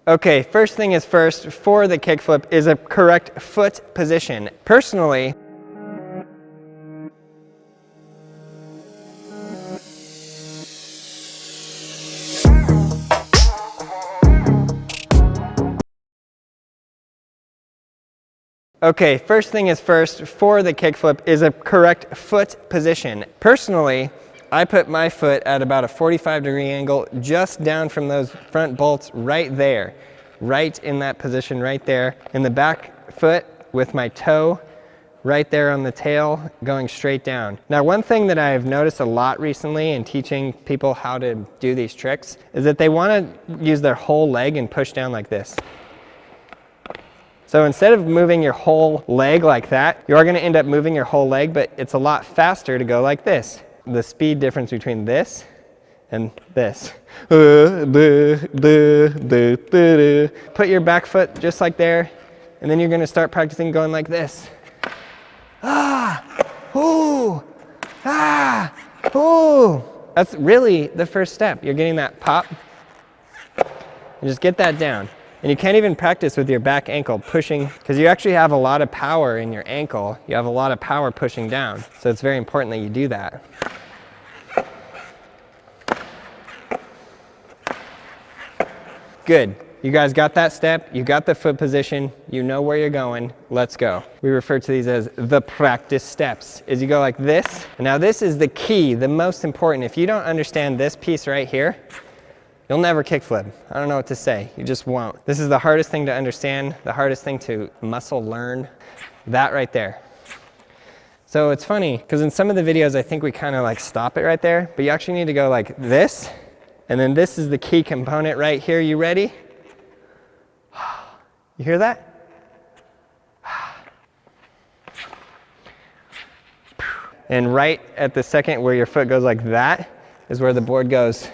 Okay, first thing is first, for the kickflip is a correct foot position. Personally, okay, first thing is first, for the kickflip is a correct foot position. Personally, I put my foot at about a 45-degree angle just down from those front bolts right there. Right in that position right there. In the back foot with my toe right there on the tail going straight down. Now one thing that I've noticed a lot recently in teaching people how to do these tricks is that they want to use their whole leg and push down like this. So instead of moving your whole leg like that, you are going to end up moving your whole leg, but it's a lot faster to go like this. The speed difference between this and this. Put your back foot just like there, and then you're going to start practicing going like this. Ah, ooh, ah, ooh. That's really the first step. You're getting that pop. And just get that down. And you can't even practice with your back ankle pushing, because you actually have a lot of power in your ankle. You have a lot of power pushing down. So it's very important that you do that. Good. You guys got that step, you got the foot position, you know where you're going, let's go. We refer to these as the practice steps. Is you go like this. Now this is the key, the most important. If you don't understand this piece right here, you'll never kickflip. I don't know what to say, you just won't. This is the hardest thing to understand, the hardest thing to muscle learn, that right there. So it's funny, because in some of the videos I think we kind of like stop it right there, but you actually need to go like this. And then this is the key component right here. You ready? You hear that? And right at the second where your foot goes like that is where the board goes.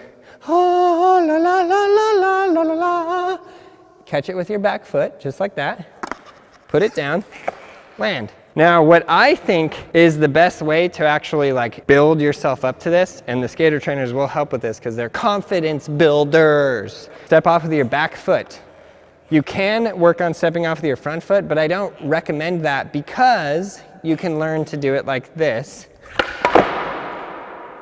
Oh, la, la, la, la, la, la, la. Catch it with your back foot, just like that. Put it down, land. Now, what I think is the best way to actually like build yourself up to this, and the skater trainers will help with this because they're confidence builders. Step off with your back foot. You can work on stepping off with your front foot, but I don't recommend that because you can learn to do it like this,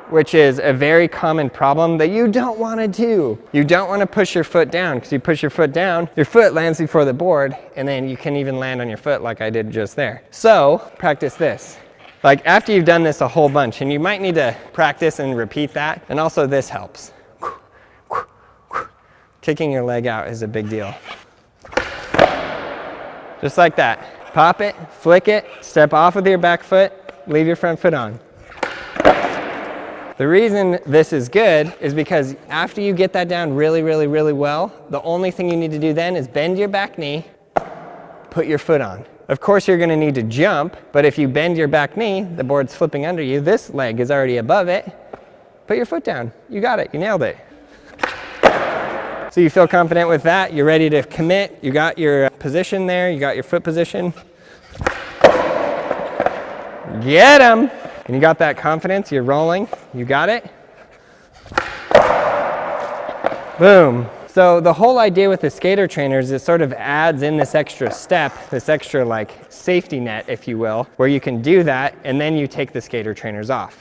which is a very common problem that you don't want to do. You don't want to push your foot down, because you push your foot down, your foot lands before the board, and then you can even land on your foot like I did just there. So practice this. Like after you've done this a whole bunch, and you might need to practice and repeat that, and also this helps. Kicking your leg out is a big deal. Just like that. Pop it, flick it, step off with your back foot, leave your front foot on. The reason this is good is because after you get that down really, really, really well, the only thing you need to do then is bend your back knee, put your foot on. Of course, you're going to need to jump, but if you bend your back knee, the board's flipping under you, this leg is already above it, put your foot down. You got it. You nailed it. So you feel confident with that. You're ready to commit. You got your position there. You got your foot position. Get 'em. And you got that confidence. You're rolling. You got it. Boom. So the whole idea with the skater trainers is sort of adds in this extra step, this extra like safety net, if you will, where you can do that and then you take the skater trainers off.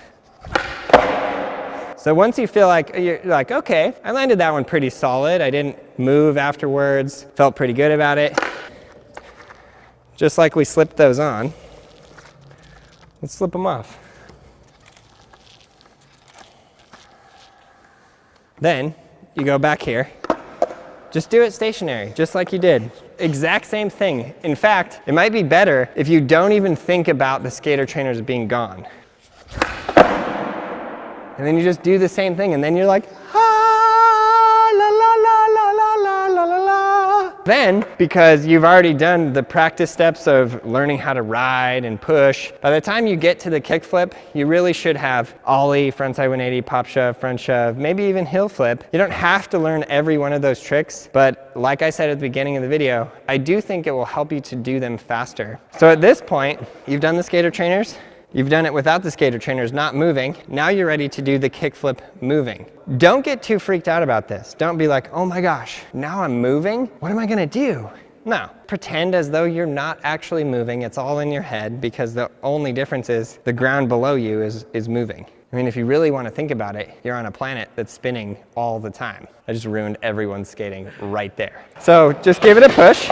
So once you feel like, you're like, okay, I landed that one pretty solid. I didn't move afterwards, felt pretty good about it. Just like we slipped those on, let's slip them off. Then you go back here. Just do it stationary, just like you did. Exact same thing. In fact, it might be better if you don't even think about the skater trainers being gone. And then you just do the same thing, and then you're like, ah, la la la la la la la la. Then, because you've already done the practice steps of learning how to ride and push, by the time you get to the kickflip, you really should have ollie, frontside 180, pop shove, front shove, maybe even heel flip. You don't have to learn every one of those tricks, but like I said at the beginning of the video, I do think it will help you to do them faster. So at this point, you've done the skater trainers, You've done it without the skater trainers not moving. Now you're ready to do the kickflip moving. Don't get too freaked out about this. Don't be like, oh my gosh, now I'm moving? What am I gonna do? No, pretend as though you're not actually moving. It's all in your head, because the only difference is the ground below you is moving. I mean, if you really want to think about it, you're on a planet that's spinning all the time. I just ruined everyone's skating right there. So just give it a push.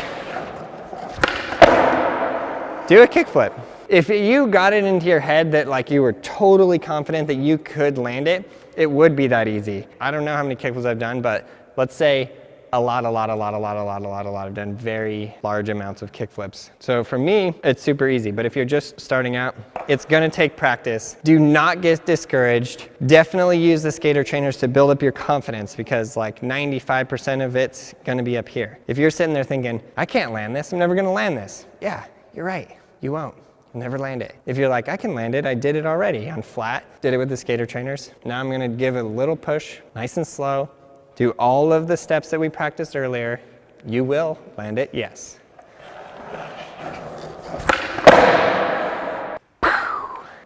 Do a kickflip. If you got it into your head that like you were totally confident that you could land it, it would be that easy. I don't know how many kickflips I've done, but let's say a lot. I've done very large amounts of kickflips. So for me, it's super easy. But if you're just starting out, it's gonna take practice. Do not get discouraged. Definitely use the skater trainers to build up your confidence, because like 95% of it's gonna be up here. If you're sitting there thinking, I can't land this, I'm never gonna land this. Yeah, you're right, you won't. You'll never land it. If you're like, I can land it, I did it already on flat, did it with the skater trainers. Now I'm gonna give it a little push, nice and slow. Do all of the steps that we practiced earlier. You will land it, yes.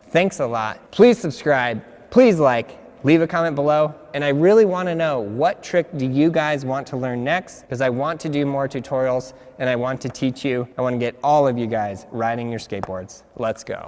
Thanks a lot. Please subscribe, please like, leave a comment below. And I really want to know, what trick do you guys want to learn next? Because I want to do more tutorials and I want to teach you. I want to get all of you guys riding your skateboards. Let's go.